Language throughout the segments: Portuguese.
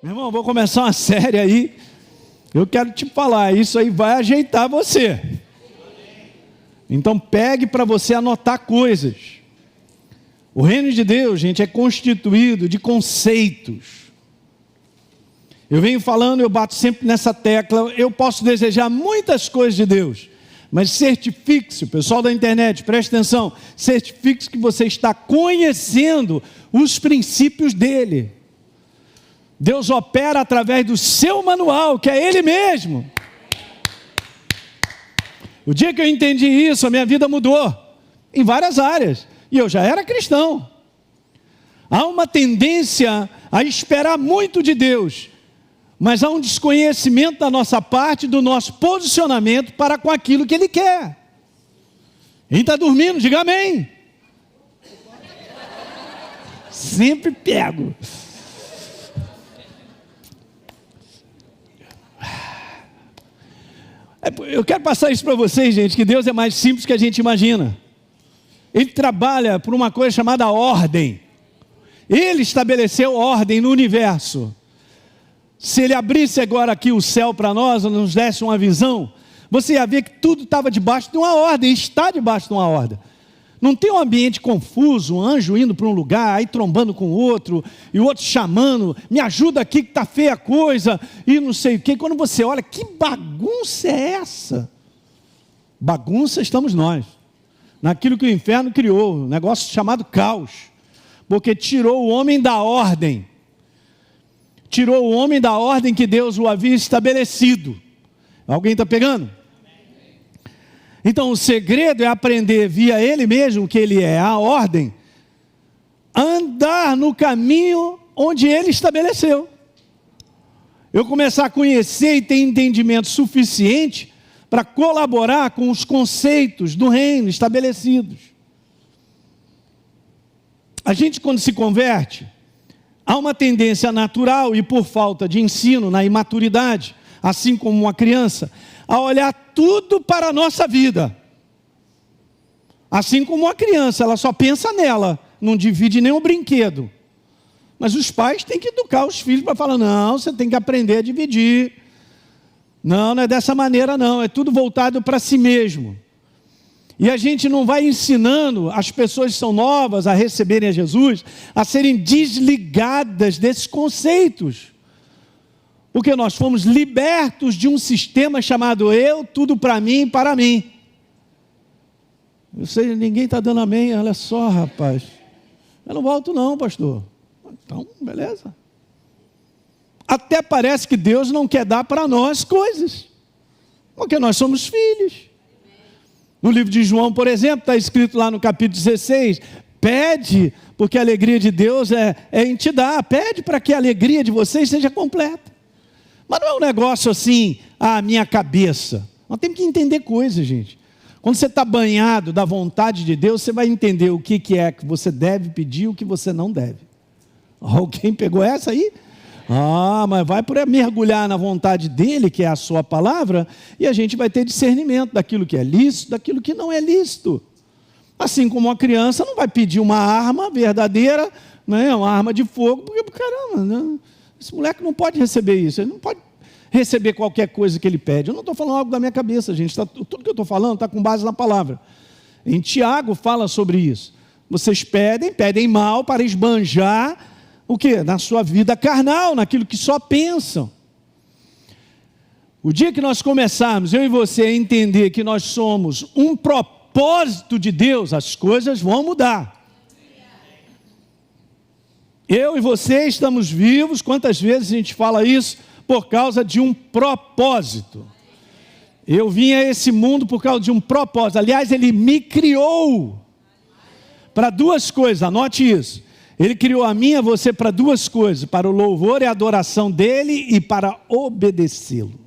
Meu irmão, vou começar uma série aí. Eu quero te falar, isso aí vai ajeitar você. Então pegue para você anotar coisas. O reino de Deus, gente, é constituído de conceitos. Eu venho falando, eu bato sempre nessa tecla. Eu posso desejar muitas coisas de Deus, mas certifique-se, o pessoal da internet, preste atenção, certifique-se que você está conhecendo os princípios dele. Deus opera através do seu manual, que é Ele mesmo. O dia que eu entendi isso, a minha vida mudou, em várias áreas, e eu já era cristão. Há uma tendência a esperar muito de Deus, mas há um desconhecimento da nossa parte, do nosso posicionamento para com aquilo que Ele quer. Quem está dormindo, diga amém. Sempre pego. Eu quero passar isso para vocês, gente, que Deus é mais simples que a gente imagina. Ele trabalha por uma coisa chamada ordem. Ele estabeleceu ordem no universo. Se Ele abrisse agora aqui o céu para nós, nos desse uma visão, você ia ver que tudo estava debaixo de uma ordem, está debaixo de uma ordem. Não tem um ambiente confuso, um anjo indo para um lugar, aí trombando com o outro, e o outro chamando, me ajuda aqui que está feia a coisa, e não sei o quê. Quando você olha, que bagunça é essa? Bagunça estamos nós, naquilo que o inferno criou, um negócio chamado caos, porque tirou o homem da ordem, tirou o homem da ordem que Deus o havia estabelecido. Alguém está pegando? Então o segredo é aprender via Ele mesmo, que Ele é a ordem, andar no caminho onde Ele estabeleceu. Eu começar a conhecer e ter entendimento suficiente para colaborar com os conceitos do reino estabelecidos. A gente, quando se converte, há uma tendência natural e por falta de ensino na imaturidade, assim como uma criança, a olhar tudo para a nossa vida. Assim como uma criança, ela só pensa nela, não divide nenhum brinquedo. Mas os pais têm que educar os filhos para falar, não, você tem que aprender a dividir. Não, não é dessa maneira não, é tudo voltado para si mesmo. E a gente não vai ensinando as pessoas que são novas a receberem a Jesus, a serem desligadas desses conceitos. Porque nós fomos libertos de um sistema chamado eu, tudo para mim e para mim. Eu sei, ninguém está dando amém, olha só, rapaz. Eu não volto não, pastor. Então, beleza. Até parece que Deus não quer dar para nós coisas, porque nós somos filhos. No livro de João, por exemplo, está escrito lá no capítulo 16, pede, porque a alegria de Deus é em te dar. Pede para que a alegria de vocês seja completa. Mas não é um negócio assim, a minha cabeça. Nós temos que entender coisas, gente. Quando você está banhado da vontade de Deus, você vai entender o que é que você deve pedir e o que você não deve. Alguém pegou essa aí? Mas vai por mergulhar na vontade dele, que é a sua palavra, e a gente vai ter discernimento daquilo que é lícito, daquilo que não é lícito. Assim como uma criança não vai pedir uma arma verdadeira, né, uma arma de fogo, porque, caramba, né? Esse moleque não pode receber isso, ele não pode receber qualquer coisa que ele pede. Eu não estou falando algo da minha cabeça, gente. Tudo que eu estou falando está com base na palavra. Em Tiago fala sobre isso. Vocês pedem mal para esbanjar o quê? Na sua vida carnal, naquilo que só pensam. O dia que nós começarmos, eu e você, a entender que nós somos um propósito de Deus, as coisas vão mudar. Eu e você estamos vivos, quantas vezes a gente fala isso? Por causa de um propósito. Eu vim a esse mundo por causa de um propósito. Aliás, Ele me criou para duas coisas, anote isso. Ele criou a mim e a você para duas coisas, para o louvor e a adoração dEle e para obedecê-lo.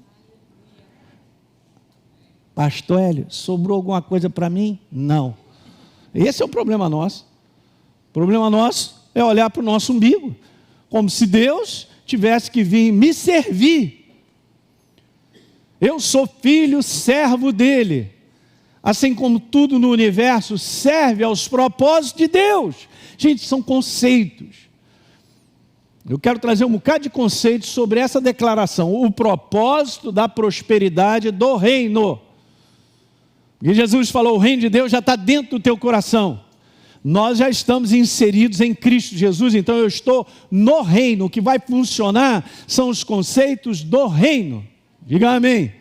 Pastor Hélio, sobrou alguma coisa para mim? Não. Esse é o problema nosso. O problema nosso é olhar para o nosso umbigo, como se Deus tivesse que vir me servir. Eu sou filho, servo dele, assim como tudo no universo serve aos propósitos de Deus. Gente, são conceitos. Eu quero trazer um bocado de conceitos sobre essa declaração, o propósito da prosperidade do reino. E Jesus falou, o reino de Deus já está dentro do teu coração. Nós já estamos inseridos em Cristo Jesus, então eu estou no reino. O que vai funcionar são os conceitos do reino. Diga amém.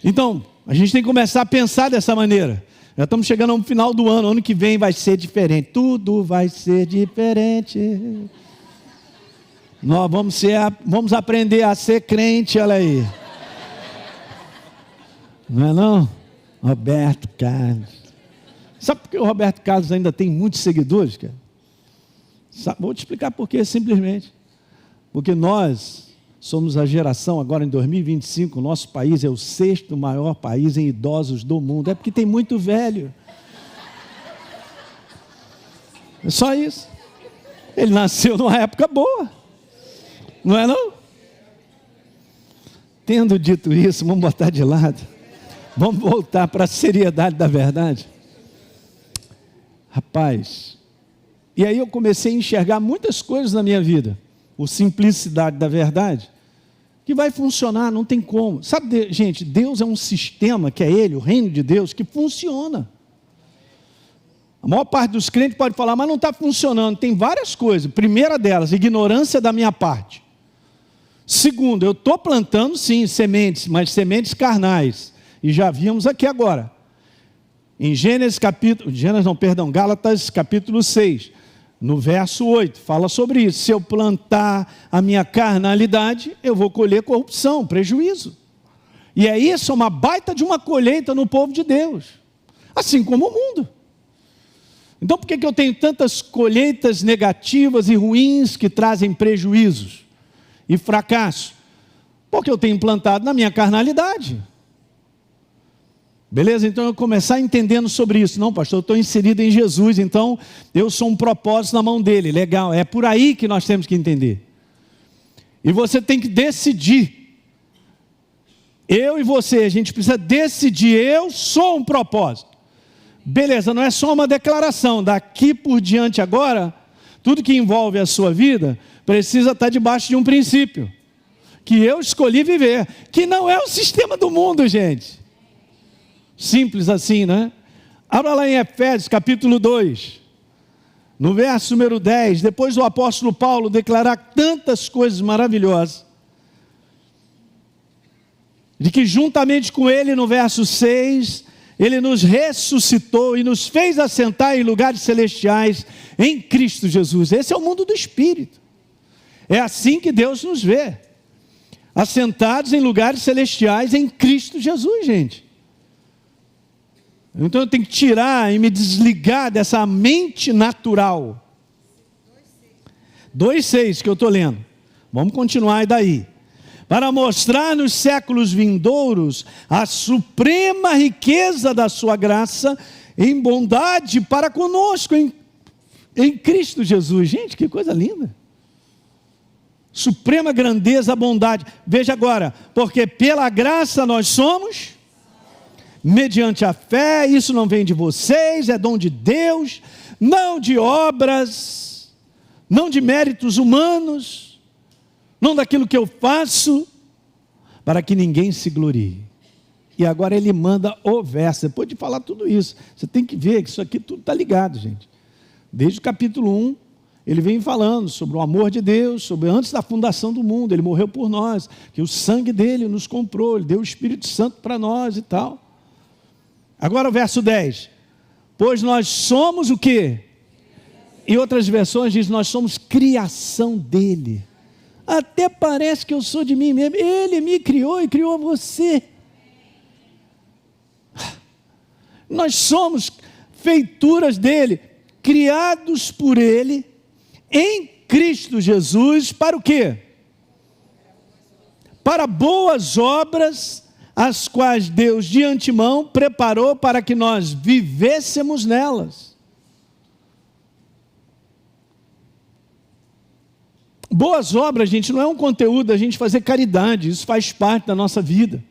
Então, a gente tem que começar a pensar dessa maneira. Já estamos chegando ao final do ano, ano que vem vai ser diferente. Tudo vai ser diferente. Nós vamos aprender a ser crente, olha aí. Não é não? Roberto Carlos. Sabe por que o Roberto Carlos ainda tem muitos seguidores, cara? Vou te explicar por quê, simplesmente. Porque nós somos a geração, agora em 2025, o nosso país é o 6º maior país em idosos do mundo. É porque tem muito velho. É só isso. Ele nasceu numa época boa. Não é não? Tendo dito isso, vamos botar de lado. Vamos voltar para a seriedade da verdade. Rapaz, e aí eu comecei a enxergar muitas coisas na minha vida. O simplicidade da verdade, que vai funcionar, não tem como. Sabe, gente, Deus é um sistema, que é Ele, o reino de Deus, que funciona. A maior parte dos crentes pode falar, mas não está funcionando. Tem várias coisas. Primeira delas, ignorância da minha parte. Segundo, eu estou plantando sim sementes, mas sementes carnais. E já vimos aqui agora. Em Gálatas capítulo 6, no verso 8, fala sobre isso. Se eu plantar a minha carnalidade, eu vou colher corrupção, prejuízo. E é isso, uma baita de uma colheita no povo de Deus. Assim como o mundo. Então por que eu tenho tantas colheitas negativas e ruins que trazem prejuízos e fracasso? Porque eu tenho plantado na minha carnalidade. Beleza? Então eu começar entendendo sobre isso. Não, pastor, eu estou inserido em Jesus, então eu sou um propósito na mão dele. Legal, é por aí que nós temos que entender. E você tem que decidir. Eu e você, a gente precisa decidir. Eu sou um propósito. Beleza, não é só uma declaração. Daqui por diante agora, tudo que envolve a sua vida precisa estar debaixo de um princípio. Que eu escolhi viver. Que não é o sistema do mundo, gente. Simples assim, né? Abra lá em Efésios capítulo 2, no verso número 10, depois do apóstolo Paulo declarar tantas coisas maravilhosas, de que juntamente com ele, no verso 6, ele nos ressuscitou e nos fez assentar em lugares celestiais em Cristo Jesus. Esse é o mundo do Espírito. É assim que Deus nos vê, assentados em lugares celestiais em Cristo Jesus, gente. Então eu tenho que tirar e me desligar dessa mente natural. 2,6 que eu estou lendo. Vamos continuar aí daí. Para mostrar nos séculos vindouros a suprema riqueza da sua graça em bondade para conosco em Cristo Jesus. Gente, que coisa linda. Suprema grandeza, bondade. Veja agora, porque pela graça nós somos... mediante a fé, isso não vem de vocês, é dom de Deus, não de obras, não de méritos humanos, não daquilo que eu faço, para que ninguém se glorie. E agora ele manda o verso, depois de falar tudo isso, você tem que ver que isso aqui tudo está ligado, gente. Desde o capítulo 1, ele vem falando sobre o amor de Deus, sobre antes da fundação do mundo, ele morreu por nós, que o sangue dele nos comprou, ele deu o Espírito Santo para nós e tal. Agora o verso 10, pois nós somos o quê? Em outras versões diz, nós somos criação dele. Até parece que eu sou de mim mesmo, ele me criou e criou você. Nós somos feituras dele, criados por ele, em Cristo Jesus, para o quê? Para boas obras, as quais Deus de antemão preparou para que nós vivêssemos nelas. Boas obras, gente, não é um conteúdo da gente fazer caridade, isso faz parte da nossa vida.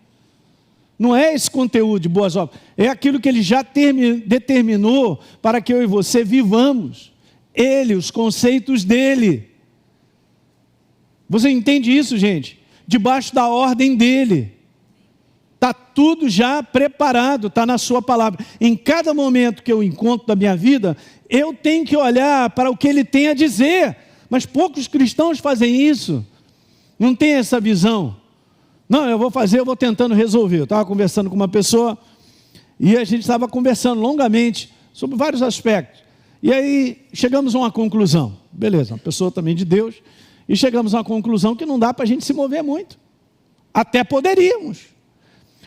Não é esse conteúdo de boas obras, é aquilo que Ele já determinou para que eu e você vivamos. Ele, os conceitos dEle. Você entende isso, gente? Debaixo da ordem dele. Está tudo já preparado, está na sua palavra. Em cada momento que eu encontro da minha vida, eu tenho que olhar para o que ele tem a dizer. Mas poucos cristãos fazem isso. Não tem essa visão. Não, eu vou tentando resolver. Eu estava conversando com uma pessoa e a gente estava conversando longamente sobre vários aspectos. E aí chegamos a uma conclusão. Beleza, uma pessoa também de Deus. E chegamos a uma conclusão que não dá para a gente se mover muito. Até poderíamos.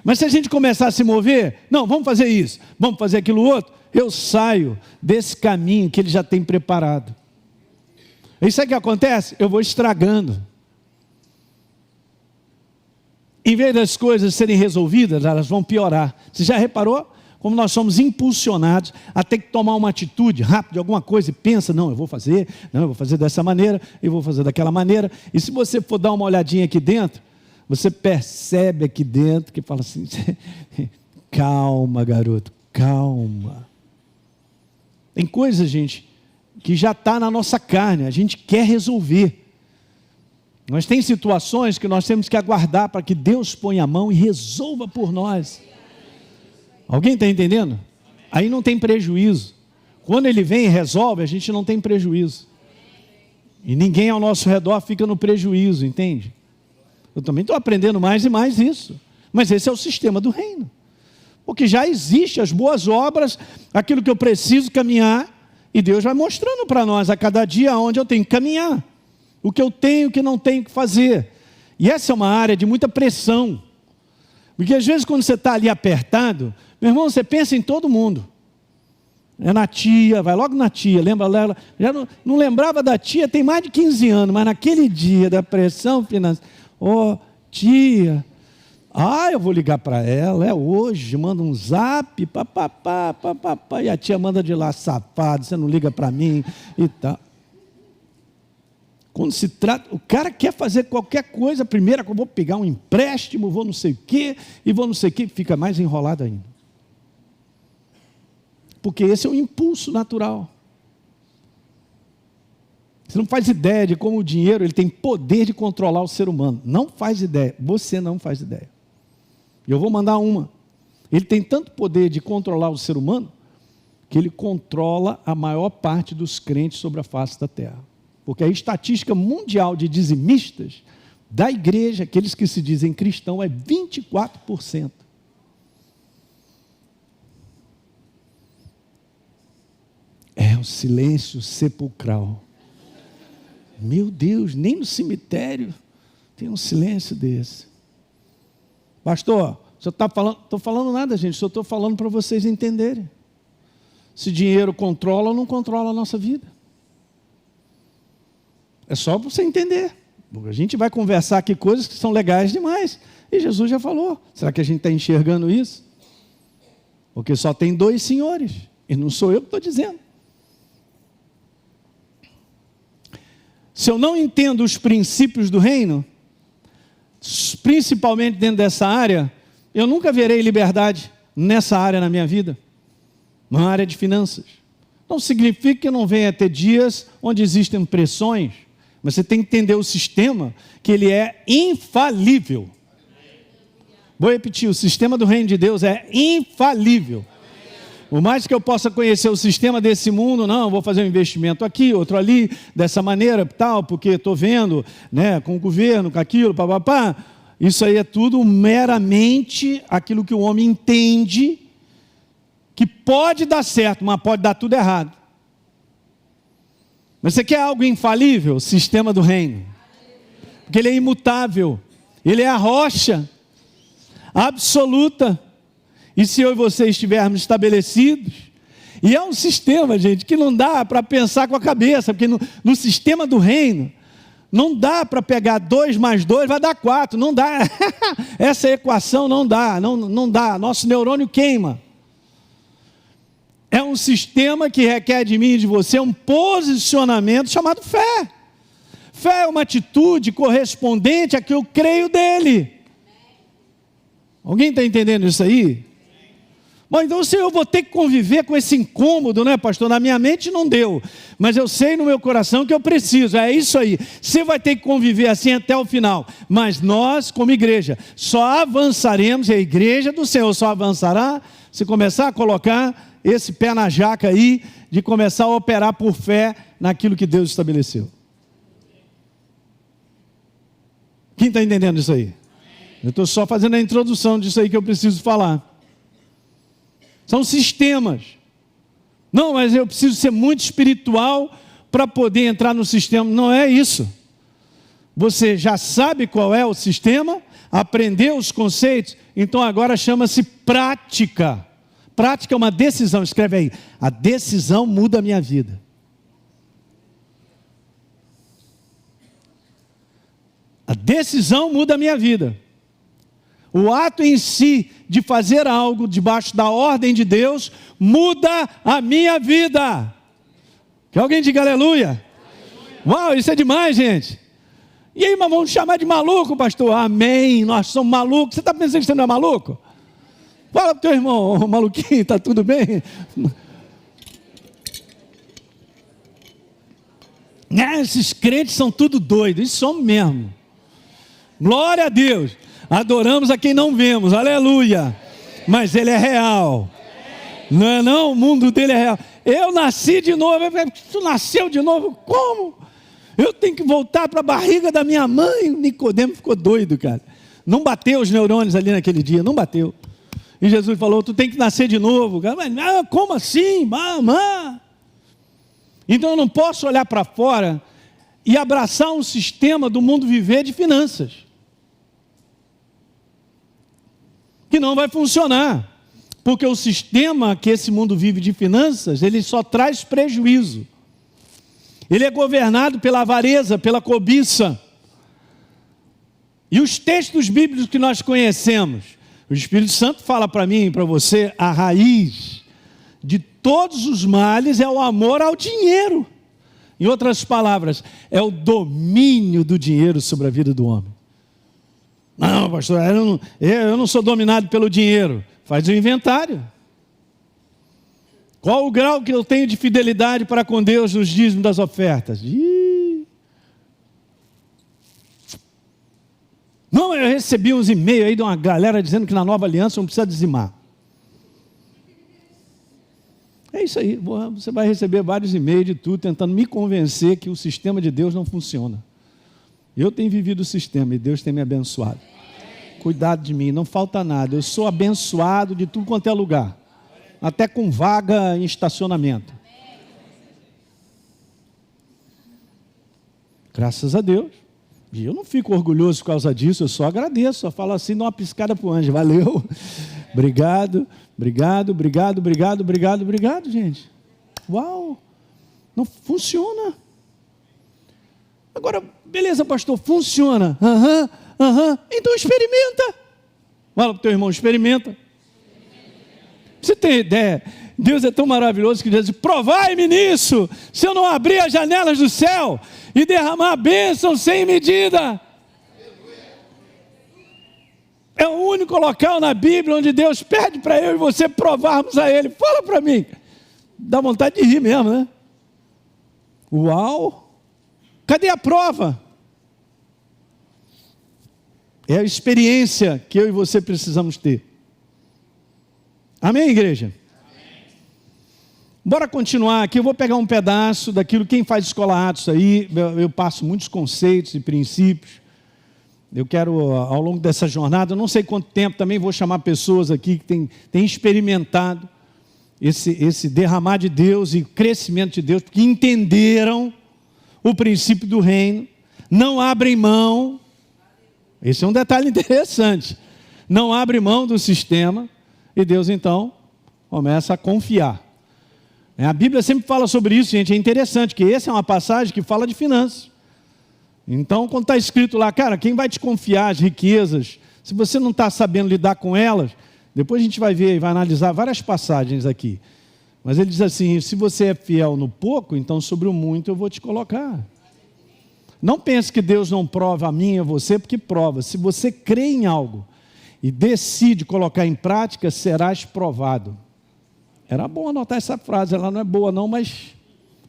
Mas se a gente começar a se mover, não, vamos fazer isso, vamos fazer aquilo outro, eu saio desse caminho que ele já tem preparado. Isso é que acontece? Eu vou estragando. Em vez das coisas serem resolvidas, elas vão piorar. Você já reparou? Como nós somos impulsionados a ter que tomar uma atitude rápida de alguma coisa e pensa, não, eu vou fazer dessa maneira, eu vou fazer daquela maneira. E se você for dar uma olhadinha aqui dentro, você percebe aqui dentro que fala assim, calma, garoto, calma. Tem coisa, gente, que já está na nossa carne, a gente quer resolver. Mas tem situações que nós temos que aguardar para que Deus ponha a mão e resolva por nós. Alguém está entendendo? Aí não tem prejuízo. Quando ele vem e resolve, a gente não tem prejuízo. E ninguém ao nosso redor fica no prejuízo, entende? Eu também estou aprendendo mais e mais isso. Mas esse é o sistema do reino. Porque já existe as boas obras, aquilo que eu preciso caminhar, e Deus vai mostrando para nós a cada dia onde eu tenho que caminhar. O que eu tenho, o que não tenho que fazer. E essa é uma área de muita pressão. Porque às vezes quando você está ali apertado, meu irmão, você pensa em todo mundo. É na tia, vai logo na tia, lembra dela? Já não lembrava da tia, tem mais de 15 anos, mas naquele dia da pressão financeira, tia, eu vou ligar para ela, é hoje, manda um zap, papapá, e a tia manda de lá, safado, você não liga para mim e tal. Quando se trata, o cara quer fazer qualquer coisa, primeiro eu vou pegar um empréstimo, vou não sei o quê, e vou não sei o quê, fica mais enrolado ainda. Porque esse é o impulso natural. Você não faz ideia de como o dinheiro ele tem poder de controlar o ser humano. Não faz ideia. Você não faz ideia. E eu vou mandar uma. Ele tem tanto poder de controlar o ser humano que ele controla a maior parte dos crentes sobre a face da terra. Porque a estatística mundial de dizimistas da igreja, aqueles que se dizem cristãos, é 24%. É o silêncio sepulcral. Meu Deus, nem no cemitério tem um silêncio desse. Pastor, você está falando, estou falando nada, gente, só estou falando para vocês entenderem. Se dinheiro controla ou não controla a nossa vida. É só para você entender. A gente vai conversar aqui coisas que são legais demais. E Jesus já falou. Será que a gente está enxergando isso? Porque só tem 2 senhores. E não sou eu que estou dizendo. Se eu não entendo os princípios do reino, principalmente dentro dessa área, eu nunca verei liberdade nessa área na minha vida, na área de finanças. Não significa que eu não venha ter dias onde existem pressões, mas você tem que entender o sistema, que ele é infalível. Vou repetir, o sistema do reino de Deus é infalível. Por mais que eu possa conhecer o sistema desse mundo, não, vou fazer um investimento aqui, outro ali, dessa maneira, tal, porque estou vendo, né, com o governo, com aquilo, papapá. Isso aí é tudo meramente aquilo que o homem entende que pode dar certo, mas pode dar tudo errado. Mas você quer algo infalível? Sistema do reino. Porque ele é imutável, ele é a rocha absoluta. E se eu e você estivermos estabelecidos, e é um sistema, gente, que não dá para pensar com a cabeça, porque no sistema do reino, não dá para pegar 2 mais 2, vai dar 4, não dá, essa equação não dá, não dá, nosso neurônio queima. É um sistema que requer de mim e de você um posicionamento chamado fé. Fé é uma atitude correspondente a que eu creio dele. Alguém está entendendo isso aí? Bom, então se eu vou ter que conviver com esse incômodo, né, pastor? Na minha mente não deu, mas eu sei no meu coração que eu preciso, é isso aí. Você vai ter que conviver assim até o final, mas nós, como igreja, só avançaremos, e a igreja do Senhor só avançará se começar a colocar esse pé na jaca aí, de começar a operar por fé naquilo que Deus estabeleceu. Quem está entendendo isso aí? Eu estou só fazendo a introdução disso aí que eu preciso falar. São sistemas. Não, mas eu preciso ser muito espiritual para poder entrar no sistema. Não é isso. Você já sabe qual é o sistema, aprendeu os conceitos, então agora chama-se prática. Prática é uma decisão, escreve aí. A decisão muda a minha vida. A decisão muda a minha vida. O ato em si de fazer algo debaixo da ordem de Deus muda a minha vida. Que alguém diga aleluia. Uau, isso é demais, gente. E aí, mas vamos chamar de maluco, pastor? Amém, nós somos malucos. Você está pensando que você não é maluco? Fala para o teu irmão, maluquinho, está tudo bem? Esses crentes são tudo doidos, isso somos mesmo. Glória a Deus. Adoramos a quem não vemos, aleluia. Mas Ele é real. Não é não? O mundo dele é real. Eu nasci de novo. Tu nasceu de novo? Como? Eu tenho que voltar para a barriga da minha mãe. O Nicodemo ficou doido, cara. Não bateu os neurônios ali naquele dia, não bateu. E Jesus falou, tu tem que nascer de novo. Mas não, como assim? Mamãe? Então eu não posso olhar para fora e abraçar um sistema do mundo viver de finanças. Que não vai funcionar, porque o sistema que esse mundo vive de finanças, ele só traz prejuízo. Ele é governado pela avareza, pela cobiça. E os textos bíblicos que nós conhecemos, o Espírito Santo fala para mim e para você, a raiz de todos os males é o amor ao dinheiro. Em outras palavras, é domínio do dinheiro sobre a vida do homem. Não, pastor, eu não sou dominado pelo dinheiro. Faz o inventário. Qual o grau que eu tenho de fidelidade para com Deus nos dízimos das ofertas? Não, eu recebi uns e-mails aí de uma galera dizendo que na nova aliança não precisa dizimar. É isso aí, você vai receber vários e-mails de tudo, tentando me convencer que o sistema de Deus não funciona. Eu tenho vivido o sistema e Deus tem me abençoado. Cuidado de mim, não falta nada. Eu sou abençoado de tudo quanto é lugar. Até com vaga em estacionamento. Graças a Deus. E eu não fico orgulhoso por causa disso, eu só agradeço. Só falo assim, dá uma piscada para o anjo. Valeu. Obrigado, obrigado, obrigado, obrigado, obrigado, obrigado, gente. Uau. Não funciona. Agora, beleza, pastor, funciona. Então experimenta. Fala para o teu irmão, experimenta. Você tem ideia? Deus é tão maravilhoso que diz, provai-me nisso, se eu não abrir as janelas do céu e derramar a bênção sem medida. É o único local na Bíblia onde Deus pede para eu e você provarmos a Ele. Fala para mim. Dá vontade de rir mesmo, né? Uau! Cadê a prova? É a experiência que eu e você precisamos ter. Amém, igreja? Amém. Bora continuar aqui. Eu vou pegar um pedaço daquilo. Quem faz escola Atos aí, eu passo muitos conceitos e princípios. Eu quero, ao longo dessa jornada, eu não sei quanto tempo, também vou chamar pessoas aqui que têm experimentado esse derramar de Deus e crescimento de Deus, porque entenderam o princípio do reino, não abrem mão. Esse é um detalhe interessante. Não abre mão do sistema e Deus então começa a confiar. A Bíblia sempre fala sobre isso, gente. É interessante que essa é uma passagem que fala de finanças. Então, quando está escrito lá, cara, quem vai te confiar as riquezas, se você não está sabendo lidar com elas, depois a gente vai ver e vai analisar várias passagens aqui. Mas ele diz assim, se você é fiel no pouco, então sobre o muito eu vou te colocar. Não pense que Deus não prova a mim e a você, porque prova. Se você crê em algo e decide colocar em prática, serás provado. Era bom anotar essa frase, ela não é boa não, mas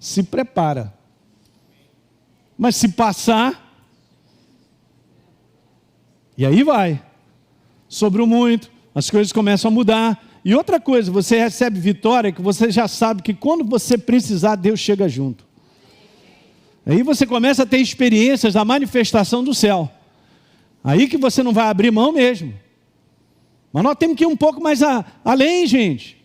se prepara. Mas se passar, e aí vai, sobre o muito, as coisas começam a mudar. E outra coisa, você recebe vitória, que você já sabe que quando você precisar, Deus chega junto. Aí você começa a ter experiências da manifestação do céu. Aí que você não vai abrir mão mesmo. Mas nós temos que ir um pouco mais além, gente.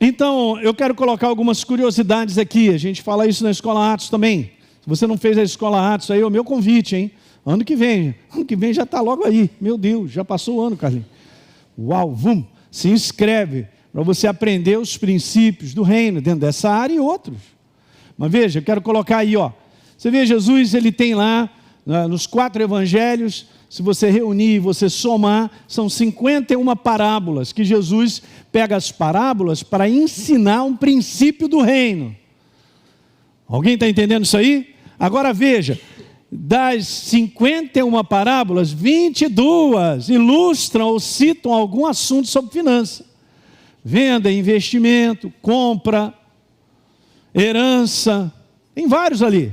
Então, eu quero colocar algumas curiosidades aqui. A gente fala isso na Escola Atos também. Se você não fez a Escola Atos, aí é o meu convite, hein? Ano que vem já está logo aí. Meu Deus, já passou o ano, Carlinhos. Uau, se inscreve para você aprender os princípios do reino dentro dessa área e outros. Mas veja, eu quero colocar aí, ó. Você vê, Jesus, ele tem lá, nos 4 evangelhos, se você reunir e você somar, são 51 parábolas, que Jesus pega as parábolas para ensinar um princípio do reino. Alguém está entendendo isso aí? Agora veja, das 51 parábolas, 22 ilustram ou citam algum assunto sobre finanças. Venda, investimento, compra, herança, tem vários ali.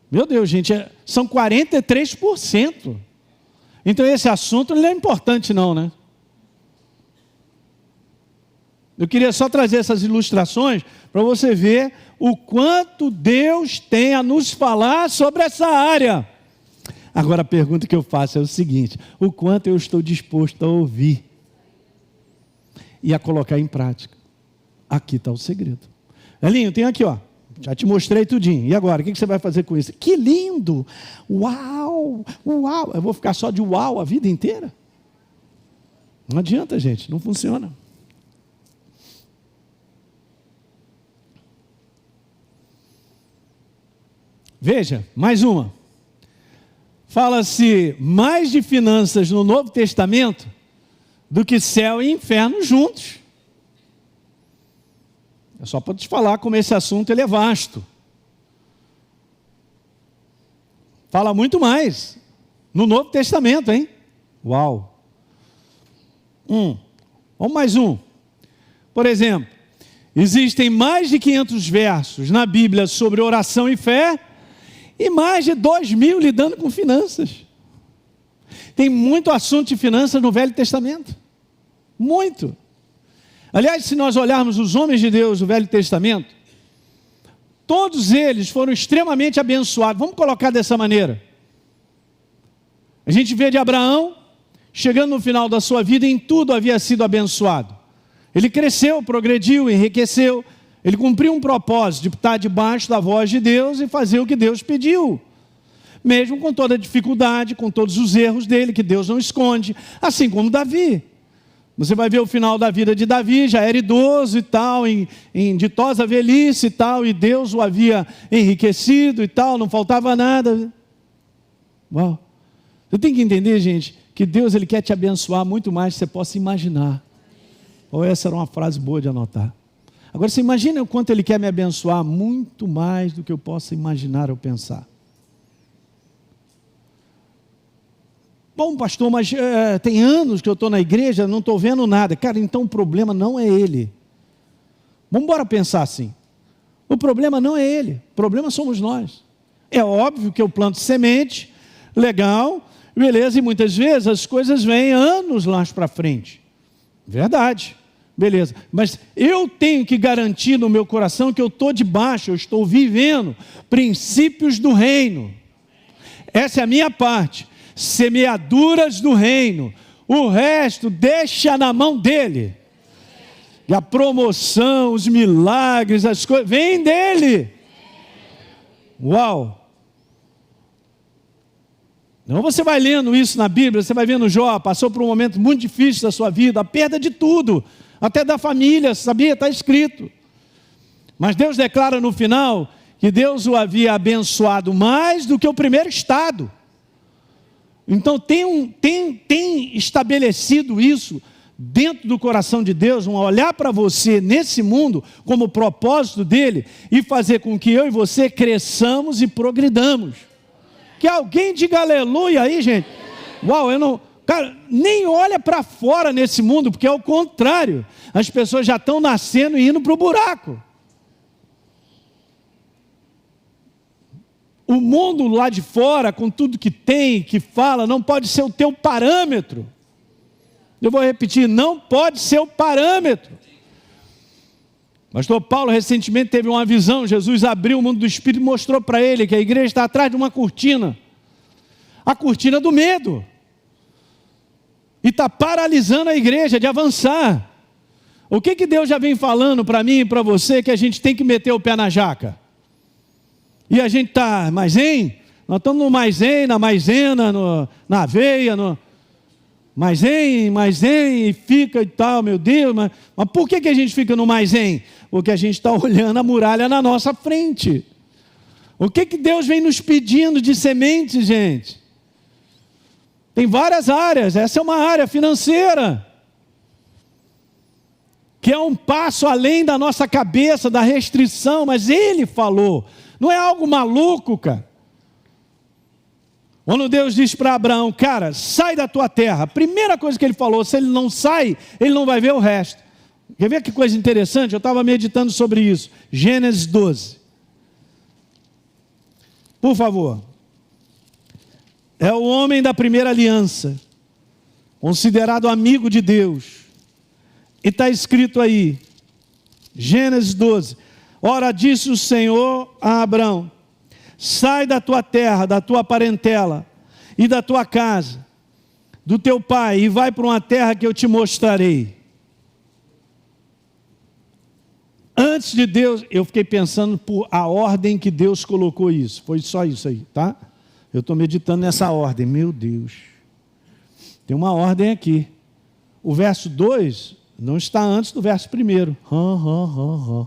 Meu Deus, gente, são 43%. Então esse assunto não é importante não, né? Eu queria só trazer essas ilustrações para você ver o quanto Deus tem a nos falar sobre essa área. Agora a pergunta que eu faço é o seguinte: o quanto eu estou disposto a ouvir e a colocar em prática? Aqui está o segredo. Elinho, tem aqui, ó. Já te mostrei tudinho. E agora, o que você vai fazer com isso? Que lindo! Uau! Uau! Eu vou ficar só de uau a vida inteira? Não adianta, gente, não funciona. Veja, mais uma. Fala-se mais de finanças no Novo Testamento do que céu e inferno juntos. É só para te falar como esse assunto ele é vasto. Fala muito mais no Novo Testamento, hein? Uau! Vamos mais um. Por exemplo, existem mais de 500 versos na Bíblia sobre oração e fé, e mais de 2.000 lidando com finanças. Tem muito assunto de finanças no Velho Testamento. Muito. Aliás, se nós olharmos os homens de Deus do Velho Testamento, todos eles foram extremamente abençoados. Vamos colocar dessa maneira. A gente vê de Abraão, chegando no final da sua vida, em tudo havia sido abençoado. Ele cresceu, progrediu, enriqueceu. Ele cumpriu um propósito de estar debaixo da voz de Deus e fazer o que Deus pediu. Mesmo com toda a dificuldade, com todos os erros dele, que Deus não esconde. Assim como Davi. Você vai ver o final da vida de Davi, já era idoso e tal, em ditosa velhice e tal, e Deus o havia enriquecido e tal, não faltava nada. Uau! Você tem que entender, gente, que Deus ele quer te abençoar muito mais do que você possa imaginar. Ou essa era uma frase boa de anotar. Agora você imagina o quanto Ele quer me abençoar, muito mais do que eu possa imaginar ou pensar. Bom, pastor, mas tem anos que eu estou na igreja, não estou vendo nada. Cara, então o problema não é ele. Vamos embora pensar assim. O problema não é ele, o problema somos nós. É óbvio que eu planto semente, legal, beleza, e muitas vezes as coisas vêm anos lá para frente. Verdade. Beleza, mas eu tenho que garantir no meu coração que eu estou debaixo, eu estou vivendo princípios do reino. Essa é a minha parte, semeaduras do reino. O resto deixa na mão dele. E a promoção, os milagres, as coisas, vem dele. Uau! Então você vai lendo isso na Bíblia, você vai vendo Jó, passou por um momento muito difícil da sua vida, a perda de tudo. Até da família, sabia? Está escrito. Mas Deus declara no final que Deus o havia abençoado mais do que o primeiro estado. Então tem estabelecido isso dentro do coração de Deus, um olhar para você nesse mundo como propósito dele e fazer com que eu e você cresçamos e progridamos. Que alguém diga aleluia aí, gente. Uau, eu não... Cara, nem olha para fora nesse mundo, porque é o contrário. As pessoas já estão nascendo e indo para o buraco. O mundo lá de fora, com tudo que tem, que fala, não pode ser o teu parâmetro. Eu vou repetir, não pode ser o parâmetro. Pastor Paulo recentemente teve uma visão, Jesus abriu o mundo do Espírito e mostrou para ele que a igreja está atrás de uma cortina. A cortina do medo. E está paralisando a igreja de avançar. O que Deus já vem falando para mim e para você que a gente tem que meter o pé na jaca? E a gente está maisém? Nós estamos no maisém, na maisena, na aveia, maisém, e fica e tal, meu Deus. Mas por que a gente fica no maisém? Porque a gente está olhando a muralha na nossa frente. O que Deus vem nos pedindo de sementes, gente? Tem várias áreas, essa é uma área financeira, que é um passo além da nossa cabeça, da restrição, mas Ele falou. Não é algo maluco, cara. Quando Deus diz para Abraão, cara, sai da tua terra. A primeira coisa que Ele falou, se ele não sai, ele não vai ver o resto. Quer ver que coisa interessante? Eu estava meditando sobre isso. Gênesis 12. Por favor. É o homem da primeira aliança, considerado amigo de Deus. E está escrito aí, Gênesis 12. Ora, disse o Senhor a Abraão, sai da tua terra, da tua parentela e da tua casa, do teu pai, e vai para uma terra que eu te mostrarei. Antes de Deus, eu fiquei pensando por a ordem que Deus colocou isso. Foi só isso aí, tá? Eu estou meditando nessa ordem. Meu Deus. Tem uma ordem aqui. O verso 2 não está antes do verso 1.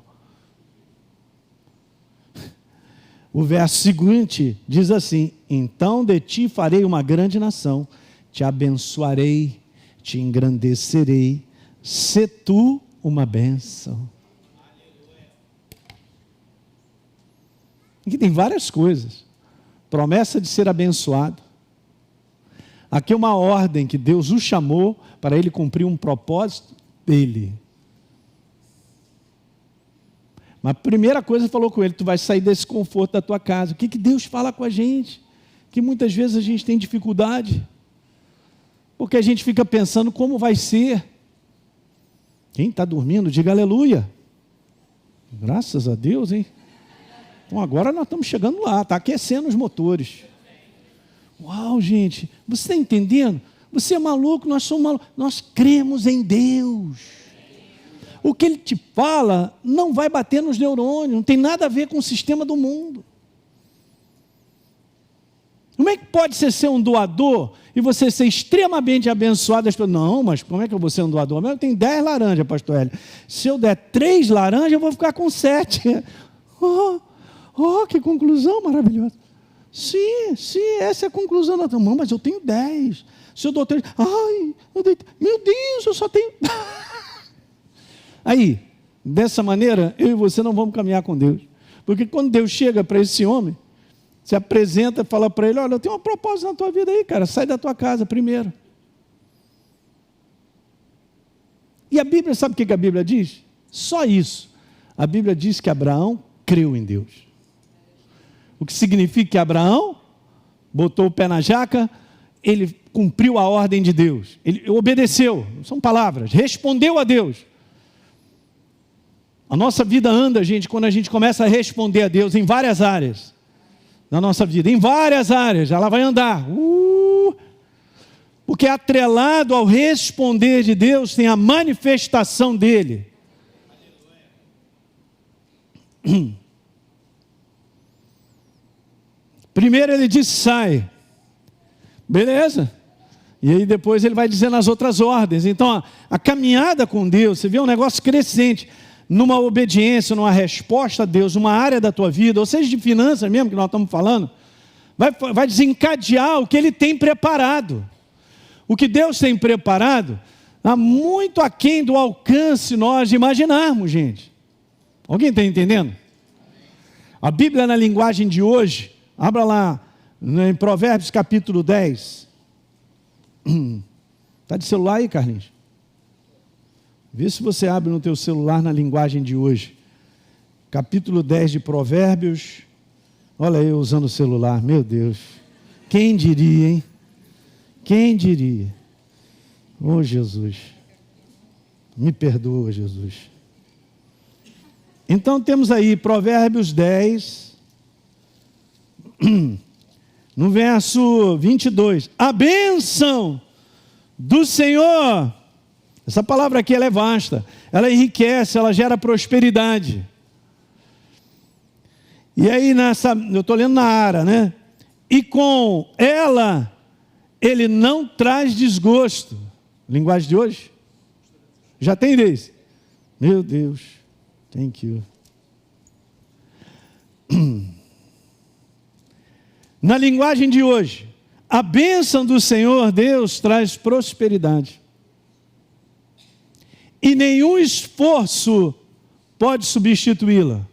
O verso seguinte diz assim: então de ti farei uma grande nação, te abençoarei, te engrandecerei, sê tu uma bênção. Aqui tem várias coisas. Promessa de ser abençoado. Aqui é uma ordem que Deus o chamou para ele cumprir um propósito dele. Mas a primeira coisa falou com ele, tu vai sair desse conforto da tua casa. O que Deus fala com a gente? Que muitas vezes a gente tem dificuldade. Porque a gente fica pensando como vai ser. Quem está dormindo, diga aleluia. Graças a Deus, hein? Então agora nós estamos chegando lá, está aquecendo os motores. Uau, gente, você está entendendo? Você é maluco, nós somos malucos. Nós cremos em Deus. O que Ele te fala não vai bater nos neurônios, não tem nada a ver com o sistema do mundo. Como é que pode ser um doador e você ser extremamente abençoado? Não, mas como é que eu vou ser um doador? Mas eu tenho 10 laranjas, pastor Hélio. Se eu der 3 laranjas, eu vou ficar com 7. Oh, que conclusão maravilhosa. Sim, essa é a conclusão da tua mão, mas eu tenho 10. Se eu dou 3, meu Deus, eu só tenho... Aí, dessa maneira, eu e você não vamos caminhar com Deus. Porque quando Deus chega para esse homem, se apresenta e fala para ele, olha, eu tenho uma proposta na tua vida aí, cara, sai da tua casa primeiro. E a Bíblia, sabe o que a Bíblia diz? Só isso. A Bíblia diz que Abraão creu em Deus. O que significa que Abraão botou o pé na jaca, ele cumpriu a ordem de Deus, ele obedeceu, são palavras, respondeu a Deus. A nossa vida anda, gente, quando a gente começa a responder a Deus em várias áreas da nossa vida, em várias áreas, ela vai andar. Porque atrelado ao responder de Deus tem a manifestação dele. Primeiro ele diz sai, beleza? E aí depois ele vai dizendo as outras ordens. Então a caminhada com Deus, você vê um negócio crescente, numa obediência, numa resposta a Deus, numa área da tua vida, ou seja de finanças mesmo que nós estamos falando, vai desencadear o que Ele tem preparado. O que Deus tem preparado está muito aquém do alcance nós de imaginarmos, gente. Alguém está entendendo? A Bíblia na linguagem de hoje, abra lá Em Provérbios capítulo 10. Está de celular aí, Carlinhos? Vê se você abre no teu celular na linguagem de hoje. Capítulo 10 de Provérbios. Olha eu usando o celular, meu Deus. Quem diria, hein? Quem diria? Oh, Jesus. Me perdoa, Jesus. Então temos aí Provérbios 10, no verso 22. A bênção do Senhor, essa palavra aqui ela é vasta, ela enriquece, ela gera prosperidade. E aí eu estou lendo na Ara, né? E com ela, ele não traz desgosto. Linguagem de hoje? Já tem desse? Meu Deus, thank you. Na linguagem de hoje, a bênção do Senhor Deus traz prosperidade. E nenhum esforço pode substituí-la.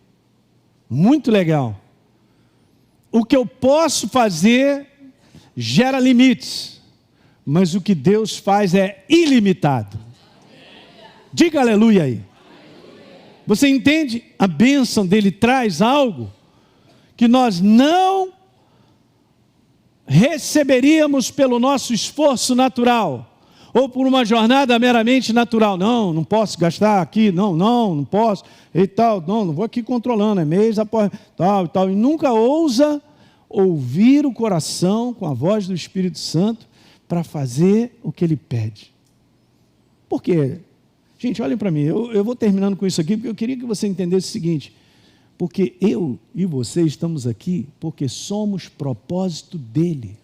Muito legal. O que eu posso fazer gera limites, mas o que Deus faz é ilimitado. Diga aleluia aí. Você entende? A bênção dele traz algo que nós não receberíamos pelo nosso esforço natural, ou por uma jornada meramente natural. Não posso gastar aqui, não posso, e tal, não vou aqui controlando, é mês após tal e tal, e nunca ousa ouvir o coração com a voz do Espírito Santo para fazer o que ele pede. Por quê? Gente, olhem para mim, eu vou terminando com isso aqui, porque eu queria que você entendesse o seguinte, porque eu e você estamos aqui porque somos propósito dele.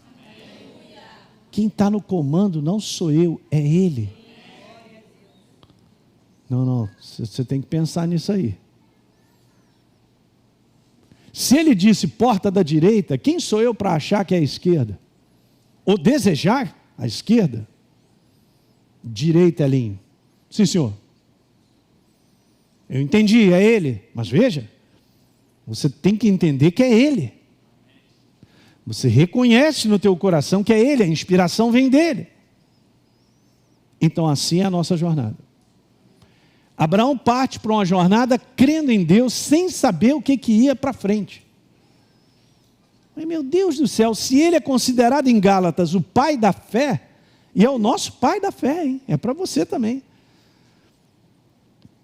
Quem está no comando não sou eu, é ele. Não, você tem que pensar nisso aí. Se ele disse porta da direita, quem sou eu para achar que é a esquerda? Ou desejar a esquerda? Direita, Elinho. Sim, senhor. Eu entendi, é ele. Mas veja, você tem que entender que é ele. Você reconhece no teu coração que é ele, a inspiração vem dele. Então assim é a nossa jornada. Abraão parte para uma jornada crendo em Deus, sem saber o que ia para frente. Mas meu Deus do céu, se ele é considerado em Gálatas o pai da fé, e é o nosso pai da fé, hein? É para você também.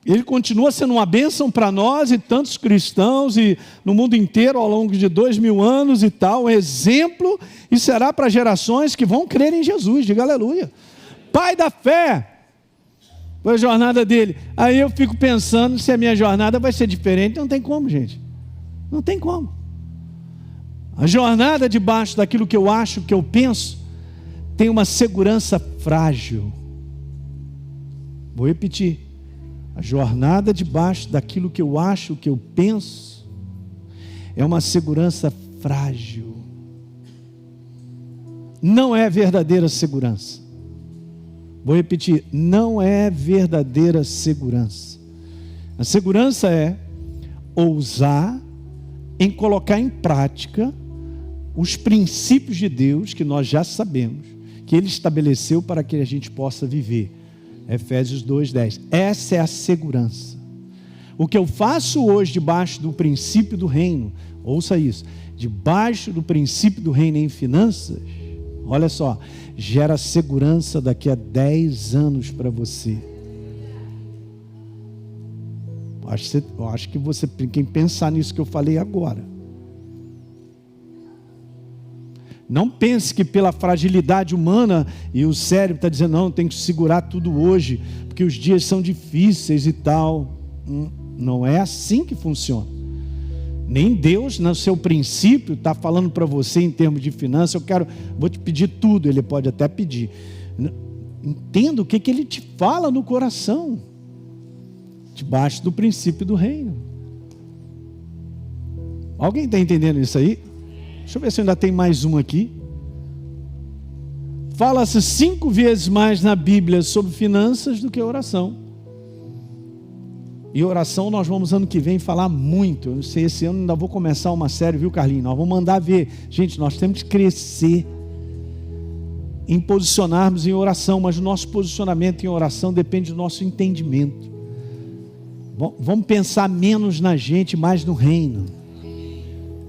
Ele continua sendo uma bênção para nós e tantos cristãos e no mundo inteiro ao longo de 2000 anos e tal, um exemplo, e será para gerações que vão crer em Jesus, diga aleluia. Pai da fé, foi a jornada dele. Aí eu fico pensando se a minha jornada vai ser diferente. Não tem como, gente, não tem como. A jornada debaixo daquilo que eu acho, que eu penso, tem uma segurança frágil. Vou repetir. A jornada debaixo daquilo que eu acho, que eu penso, é uma segurança frágil. Não é verdadeira segurança. Vou repetir, não é verdadeira segurança. A segurança é ousar em colocar em prática os princípios de Deus que nós já sabemos, que Ele estabeleceu para que a gente possa viver. Efésios 2:10. Essa é a segurança. O que eu faço hoje debaixo do princípio do reino, ouça isso, debaixo do princípio do reino em finanças, olha só, gera segurança daqui a 10 anos para você. Eu acho que você tem que pensar nisso que eu falei agora. Não pense que pela fragilidade humana e o cérebro está dizendo, não, tem que segurar tudo hoje, porque os dias são difíceis e tal. Não é assim que funciona. Nem Deus, no seu princípio, está falando para você em termos de finanças, vou te pedir tudo, Ele pode até pedir. Entenda o que Ele te fala no coração, debaixo do princípio do reino. Alguém está entendendo isso aí? Deixa eu ver se ainda tem mais um aqui. Fala-se 5 vezes mais na Bíblia sobre finanças do que oração. E oração nós vamos ano que vem falar muito. Eu não sei, esse ano ainda vou começar uma série, viu, Carlinhos? Nós vamos mandar ver. Gente, nós temos que crescer em posicionarmos em oração, mas o nosso posicionamento em oração depende do nosso entendimento. Vamos pensar menos na gente, mais no reino.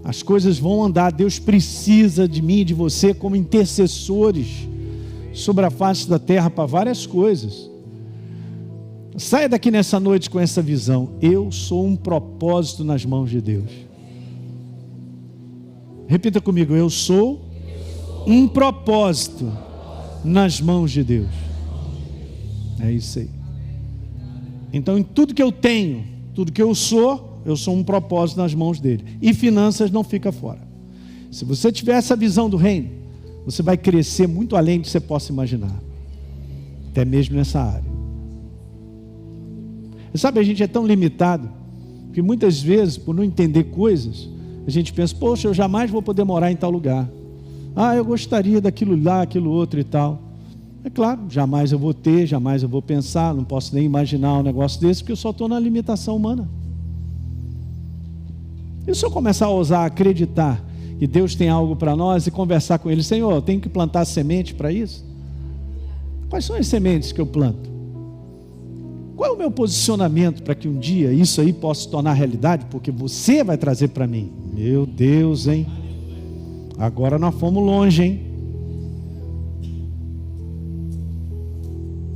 As coisas vão andar. Deus precisa de mim e de você como intercessores sobre a face da terra para várias coisas. Saia daqui nessa noite com essa visão. Eu sou um propósito nas mãos de Deus. Repita comigo. Eu sou um propósito nas mãos de Deus. É isso aí. Então, em tudo que eu tenho, tudo que eu sou um propósito nas mãos dele. E finanças não fica fora. Se você tiver essa visão do reino, você vai crescer muito além do que você possa imaginar. Até mesmo nessa área. E sabe, a gente é tão limitado, que muitas vezes, por não entender coisas, a gente pensa, poxa, eu jamais vou poder morar em tal lugar. Ah, eu gostaria daquilo lá, aquilo outro e tal. É claro, jamais eu vou ter, jamais eu vou pensar, não posso nem imaginar um negócio desse, porque eu só estou na limitação humana. E se eu começar a ousar acreditar que Deus tem algo para nós e conversar com Ele, Senhor, eu tenho que plantar semente para isso? Quais são as sementes que eu planto? Qual é o meu posicionamento para que um dia isso aí possa se tornar realidade? Porque você vai trazer para mim. Meu Deus, hein? Agora nós fomos longe, hein?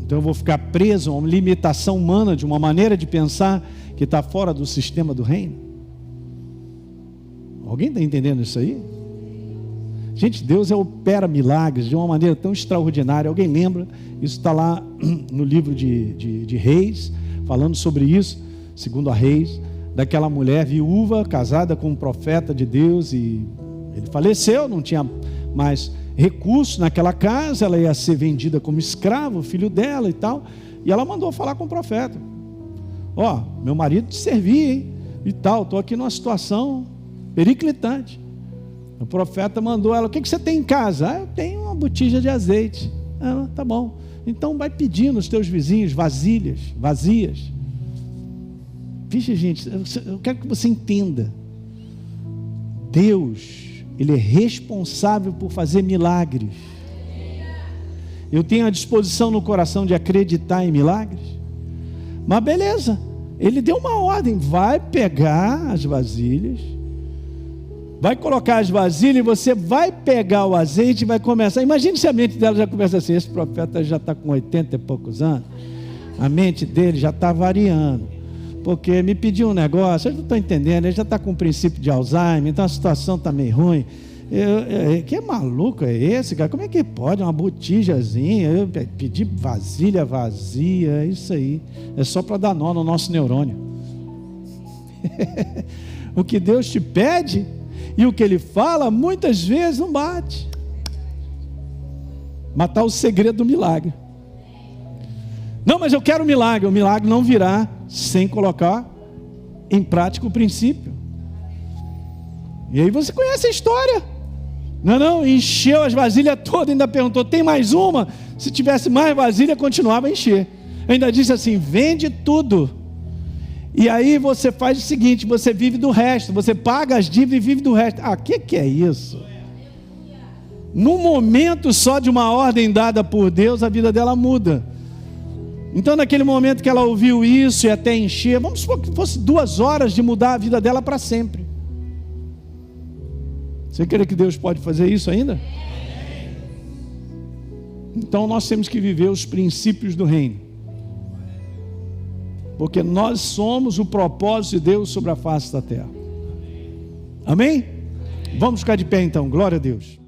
Então eu vou ficar preso a uma limitação humana, de uma maneira de pensar que está fora do sistema do reino? Alguém está entendendo isso aí? Gente, Deus opera milagres de uma maneira tão extraordinária. Alguém lembra? Isso está lá no livro de Reis, falando sobre isso, segundo a Reis, daquela mulher viúva, casada com um profeta de Deus, e ele faleceu, não tinha mais recursos naquela casa, ela ia ser vendida como escravo, o filho dela e tal, e ela mandou falar com o profeta. Ó, meu marido te servia, hein? E tal, estou aqui numa situação periclitante. O profeta mandou ela, o que você tem em casa? Ah, eu tenho uma botija de azeite. Ela, tá bom. Então vai pedindo aos teus vizinhos vasilhas, vazias. Veja, gente, eu quero que você entenda. Deus, Ele é responsável por fazer milagres. Eu tenho a disposição no coração de acreditar em milagres. Mas beleza, Ele deu uma ordem, vai pegar as vasilhas, vai colocar as vasilhas e você vai pegar o azeite e vai começar. Imagine se a mente dela já começa assim, esse profeta já está com 80 e poucos anos, a mente dele já está variando, porque me pediu um negócio, eu não estou entendendo, ele já está com o princípio de Alzheimer, então a situação está meio ruim. Que maluco é esse, cara? Como é que pode? Uma botijazinha, eu pedi vasilha vazia, é isso aí, é só para dar nó no nosso neurônio. O que Deus te pede e o que Ele fala, muitas vezes não bate. Mas está o segredo do milagre. Não, mas eu quero milagre. O milagre não virá sem colocar em prática o princípio. E aí você conhece a história. Não, encheu as vasilhas todas, ainda perguntou, tem mais uma? Se tivesse mais vasilha, continuava a encher. Ainda disse assim, vende tudo. E aí você faz o seguinte, você vive do resto, você paga as dívidas e vive do resto. Ah, que é isso? Num momento só de uma ordem dada por Deus, a vida dela muda. Então naquele momento que ela ouviu isso e até encher, vamos supor que fosse 2 horas de mudar a vida dela para sempre. Você crê que Deus pode fazer isso ainda? Então nós temos que viver os princípios do reino. Porque nós somos o propósito de Deus sobre a face da terra. Amém? Vamos ficar de pé então, glória a Deus.